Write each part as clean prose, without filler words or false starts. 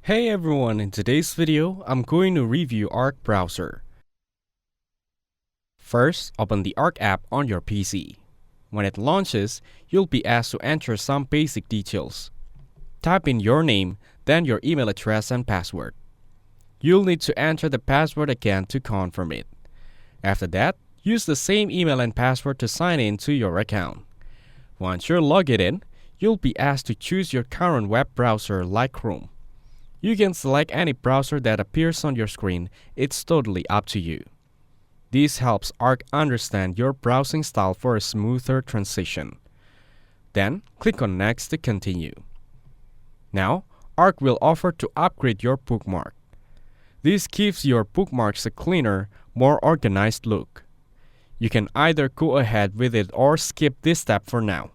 Hey everyone, in today's video, I'm going to review arcbrowser. First, open the Arc app on your PC. When it launches, you'll be asked to enter some basic details. Type in your name, then your email address and password. You'll need to enter the password again to confirm it. After that, use the same email and password to sign in to your account. Once you're logged in, you'll be asked to choose your current web browser like Chrome. You can select any browser that appears on your screen, it's totally up to you. This helps Arc understand your browsing style for a smoother transition. Then, click on Next to continue. Now, Arc will offer to upgrade your bookmark. This gives your bookmarks a cleaner, more organized look. You can either go ahead with it or skip this step for now.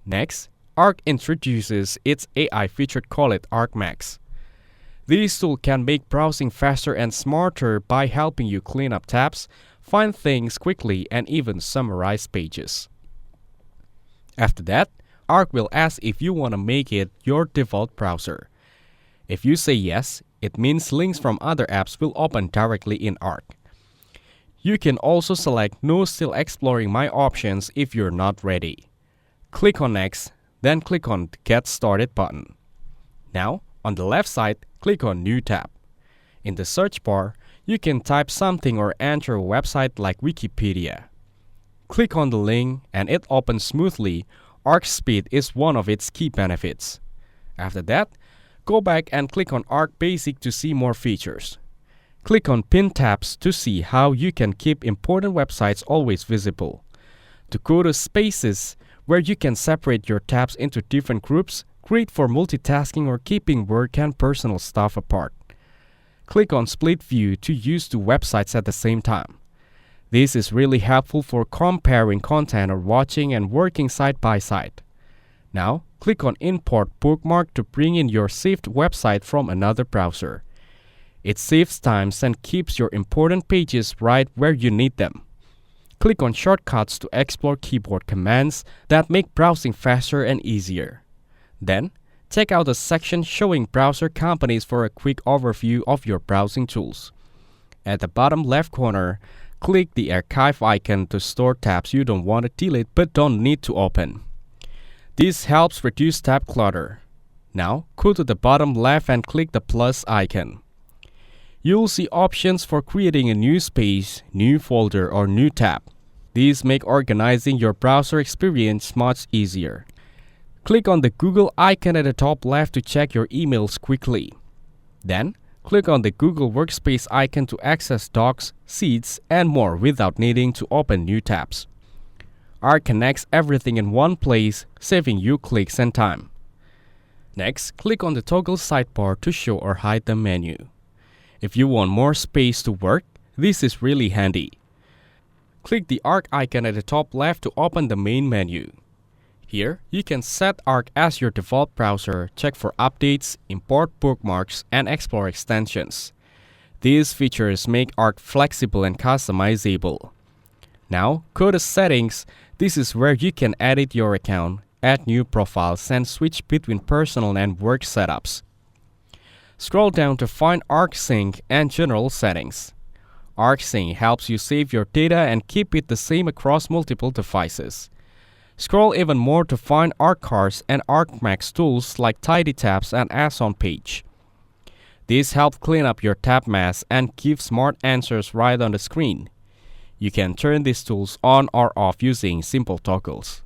Next, Arc introduces its AI feature called Arc Max. This tool can make browsing faster and smarter by helping you clean up tabs, find things quickly, and even summarize pages. After that, Arc will ask if you want to make it your default browser. If you say yes, it means links from other apps will open directly in Arc. You can also select No Still Exploring My options if you're not ready. Click on Next. Then click on the Get Started button. Now, on the left side, click on New tab. In the search bar, you can type something or enter a website like Wikipedia. Click on the link and it opens smoothly. Arc speed is one of its key benefits. After that, go back and click on Arc Basic to see more features. Click on Pin tabs to see how you can keep important websites always visible. To go to Spaces, where you can separate your tabs into different groups, great for multitasking or keeping work and personal stuff apart. Click on Split View to use two websites at the same time. This is really helpful for comparing content or watching and working side by side. Now, click on Import Bookmark to bring in your saved website from another browser. It saves time and keeps your important pages right where you need them. Click on Shortcuts to explore keyboard commands that make browsing faster and easier. Then, check out the section showing browser companies for a quick overview of your browsing tools. At the bottom left corner, click the archive icon to store tabs you don't want to delete but don't need to open. This helps reduce tab clutter. Now, go to the bottom left and click the plus icon. You'll see options for creating a new space, new folder, or new tab. These make organizing your browser experience much easier. Click on the Google icon at the top left to check your emails quickly. Then, click on the Google Workspace icon to access docs, sheets, and more without needing to open new tabs. Arc connects everything in one place, saving you clicks and time. Next, click on the toggle sidebar to show or hide the menu. If you want more space to work, this is really handy. Click the Arc icon at the top left to open the main menu. Here, you can set Arc as your default browser, check for updates, import bookmarks, and explore extensions. These features make Arc flexible and customizable. Now, go to Settings. This is where you can edit your account, add new profiles, and switch between personal and work setups. Scroll down to find Arc Sync and General Settings. Arc Sync helps you save your data and keep it the same across multiple devices. Scroll even more to find Arc Cards and Arc Max tools like Tidy Tabs and Ads on Page. These help clean up your tab mess and give smart answers right on the screen. You can turn these tools on or off using simple toggles.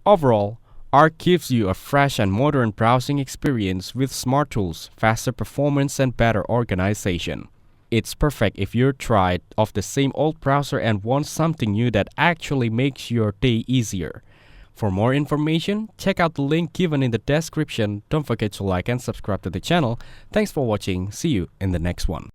Overall, Arc gives you a fresh and modern browsing experience with smart tools, faster performance, and better organization. It's perfect if you're tired of the same old browser and want something new that actually makes your day easier. For more information, check out the link given in the description. Don't forget to like and subscribe to the channel. Thanks for watching. See you in the next one.